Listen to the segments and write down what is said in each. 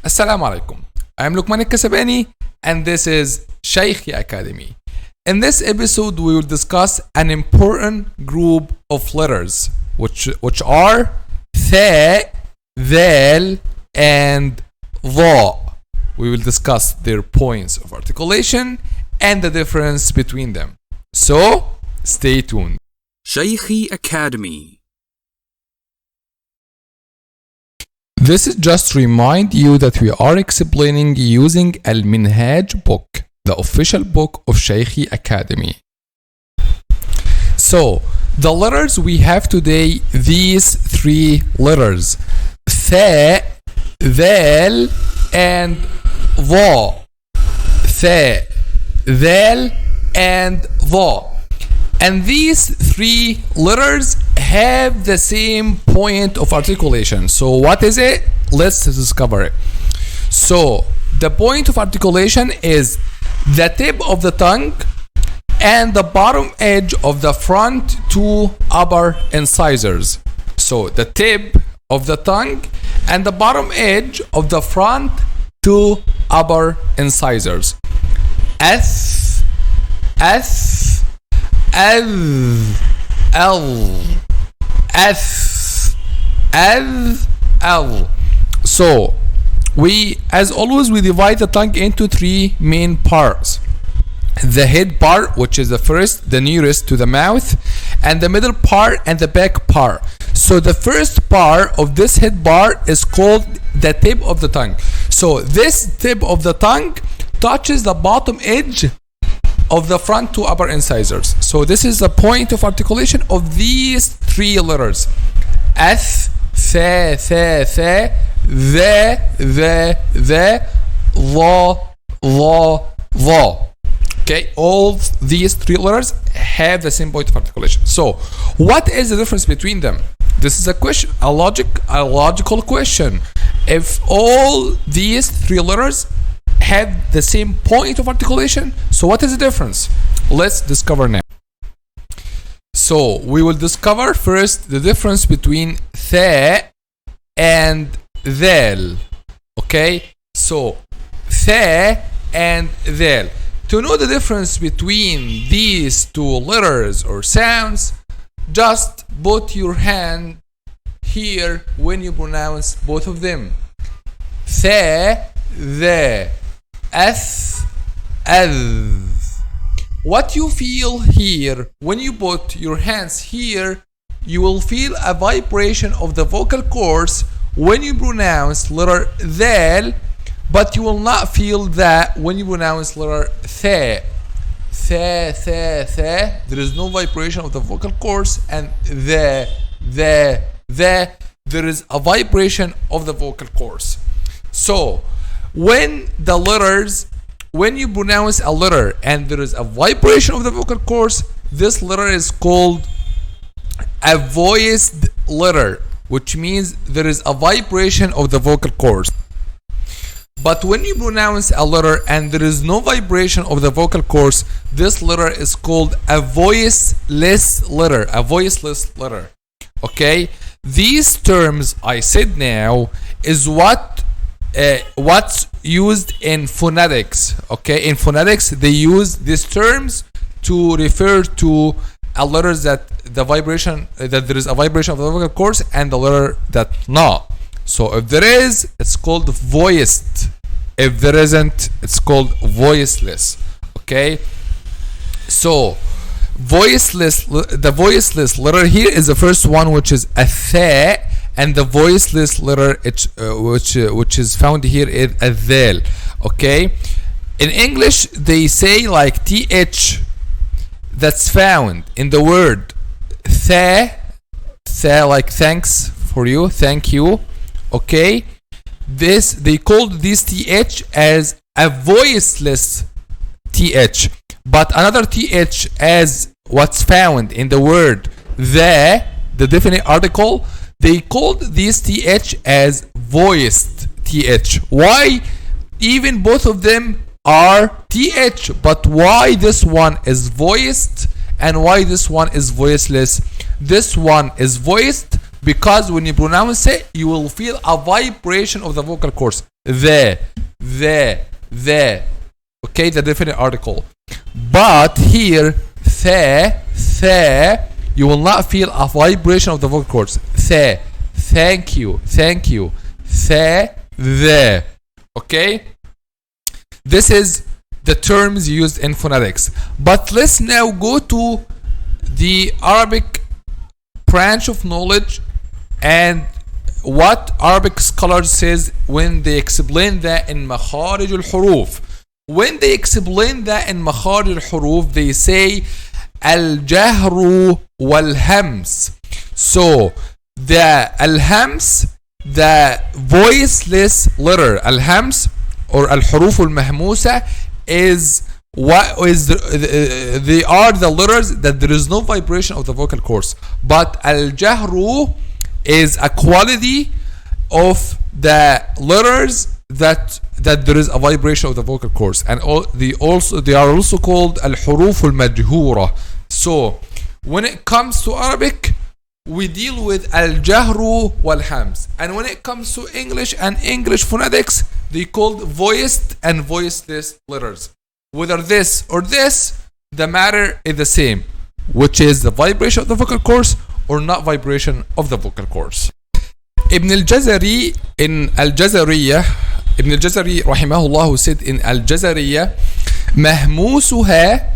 Assalamu alaikum. I am Luqman Qaida and this is 𝐲𝐥𝐬𝐬 Academy. In this episode we will discuss an important group of letters which are ث, ذال and ظ. We will discuss their points of articulation and the difference between them. So stay tuned. 𝐲𝐥𝐬𝐬 Academy. This is just to remind you that we are explaining using Al-Minhaj book, the official book of 𝐲𝐥𝐬𝐬 Academy. So, the letters we have today, these three letters, ث, ذال and ظ. ث, ذال and ظ. And these three letters have the same point of articulation. So what is it? Let's discover it. So the point of articulation is the tip of the tongue and the bottom edge of the front two upper incisors. So the tip of the tongue and the bottom edge of the front two upper incisors. S, S, 𝐻, 𝐻, 𝐻, 𝐻, 𝐻. So we, as always, we divide the tongue into three main parts: the head part, which is the first, the nearest to the mouth, and the middle part and the back part. So the first part of this head part is called the tip of the tongue. So this tip of the tongue touches the bottom edge of the front two upper incisors. So this is the point of articulation of these three letters: th, th, th, th, the, the, the. Okay, all these three letters have the same point of articulation. So what is the difference between them? This is a question, a logical question. If all these three letters have the same point of articulation, so what is the difference? Let's discover now. So we will discover first the difference between th and ذال. Okay, so th and ذال. To know the difference between these two letters or sounds, just put your hand here when you pronounce both of them. th, the, th, th. What you feel here when you put your hands here, you will feel a vibration of the vocal cords when you pronounce letter ذال, but you will not feel that when you pronounce letter th. Th, th, th. There is no vibration of the vocal cords, and the, there is a vibration of the vocal cords. So when you pronounce a letter and there is a vibration of the vocal cords, this letter is called a voiced letter, which means there is a vibration of the vocal cords. But when you pronounce a letter and there is no vibration of the vocal cords, this letter is called a voiceless letter. A voiceless letter. Okay? These terms I said now is what's used in phonetics. Okay, in phonetics they use these terms to refer to a letter that there is a vibration of the vocal cords and the letter that not. So if there is, it's called voiced. If there isn't, it's called voiceless. Okay, so the voiceless letter here is the first one, which is a th. And the voiceless letter which is found here is a ذال. Okay, in English they say like th that's found in the word th, like thanks for you, thank you. Okay, this they called this th as a voiceless th, but another th as what's found in the word the definite article, they called this th as voiced th. Why? Even both of them are th, but why this one is voiced and why this one is voiceless? This one is voiced because when you pronounce it, you will feel a vibration of the vocal cords. the. Okay, the definite article. But here, you will not feel a vibration of the vocal cords. Thank you. The. Okay? This is the terms used in phonetics. But let's now go to the Arabic branch of knowledge and what Arabic scholars says when they explain that in makharij al-huruf. When they explain that in makharij al-huruf, they say al-jahru wal-hams. So the al-hams, the voiceless letter, al-hams or al-huruf al-mahmusa, is what is they are the letters that there is no vibration of the vocal cords. But al-jahru is a quality of the letters that there is a vibration of the vocal cords, and they are also called al-huruf al-majhura. So when it comes to Arabic, we deal with al-jahru wal-hams, and when it comes to English and English phonetics, they called voiced and voiceless letters. Whether this or this, the matter is the same, which is the vibration of the vocal cords or not vibration of the vocal cords. Ibn al-Jazari in al-Jazariyah, Ibn al-Jazari rahimahullah said in al-Jazariyah, mahmusuha,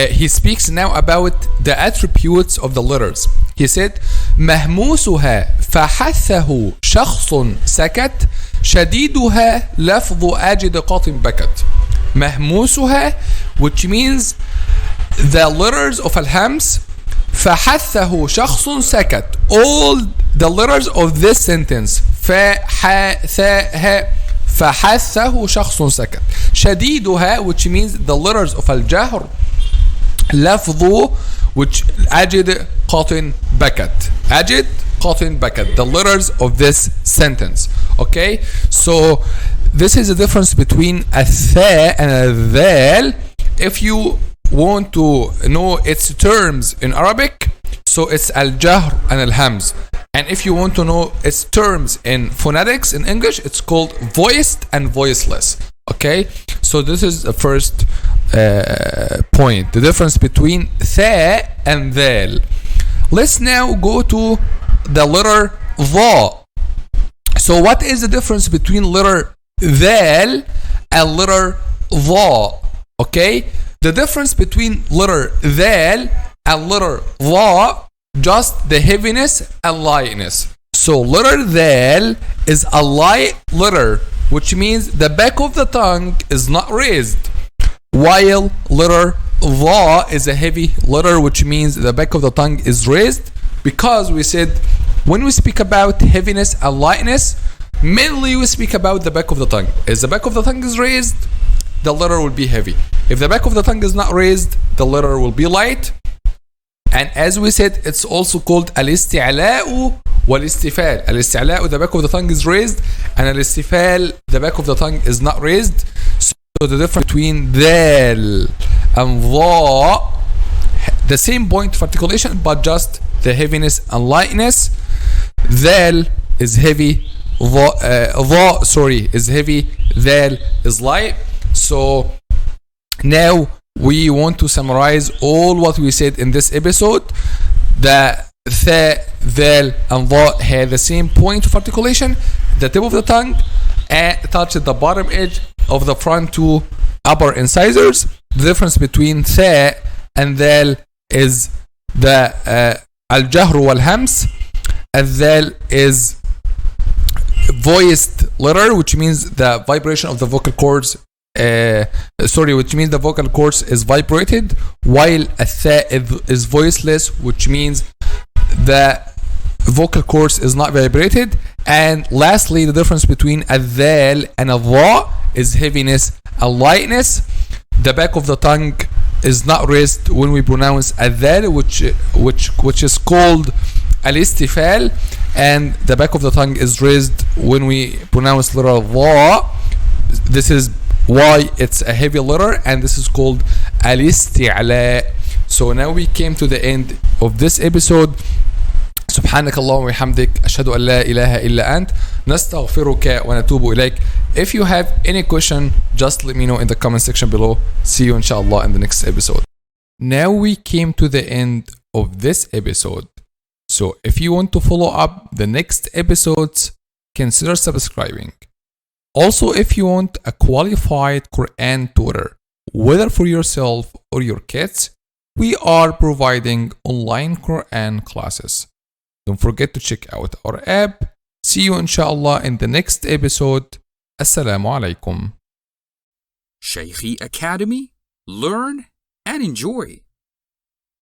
he speaks now about the attributes of the letters. He said, mahmusuha fahathahu shakhsun sakat shadiduha lafdhu ajid qatin bakat. Mahmusuha, which means the letters of al-hams, fahathahu shakhsun sakat, all the letters of this sentence, fahathahu shakhsun sakat, shadiduha, which means the letters of al-jahr, lafdhu, which ajid qatin bakat, ajid qatin bakat, the letters of this sentence. Okay, so this is the difference between a tha and a dhal. If you want to know its terms in Arabic, so it's al-jahr and al-hams. And if you want to know its terms in phonetics in English, it's called voiced and voiceless. Okay, so this is the first point, the difference between tha and dhal. Let's now go to the letter dha. So what is the difference between letter dhal and letter dha? Okay, the difference between letter dhal and letter dha, just the heaviness and lightness. So letter dhal is a light letter, which means the back of the tongue is not raised, while letter dha is a heavy letter, which means the back of the tongue is raised. Because we said when we speak about heaviness and lightness, mainly we speak about the back of the tongue. If the back of the tongue is raised, the letter will be heavy. If the back of the tongue is not raised, the letter will be light. And as we said, it's also called al-isti'la'u wal-istifal. Al-isti'la'u, the back of the tongue is raised, and al-istifal, the back of the tongue is not raised. So the difference between dhal and dha, the same point of articulation, but just the heaviness and lightness. Dhal is heavy, dha is heavy, dhal is light. So now we want to summarize all what we said in this episode. The tha, dhal and dha have the same point of articulation. The tip of the tongue touches the bottom edge of the front two upper incisors. The difference between tha and dhal is the al-jahr wal-hams. Al-dhal is voiced letter, which means the vibration of the vocal cords, which means the vocal cords is vibrated, while al-tha is voiceless, which means the vocal cords is not vibrated. And lastly, the difference between al-dhal and al-dha is heaviness and lightness. The back of the tongue is not raised when we pronounce al-dhal, which is called al-istifal, and the back of the tongue is raised when we pronounce letter dha. This is why it's a heavy letter, and this is called al-isti'la. So now we came to the end of this episode. سبحانك اللهم وبحمدك أشهد أن لا إله إلا أنت نستغفرك ونتوب إليك. If you have any question, just let me know in the comment section below. See you inshallah in the next episode. Now we came to the end of this episode. So if you want to follow up the next episodes, consider subscribing. Also, if you want a qualified Quran tutor, whether for yourself or your kids, we are providing online Quran classes. Don't forget to check out our app. See you inshallah in the next episode. Assalamu alaikum. Shaykhi Academy. Learn and enjoy.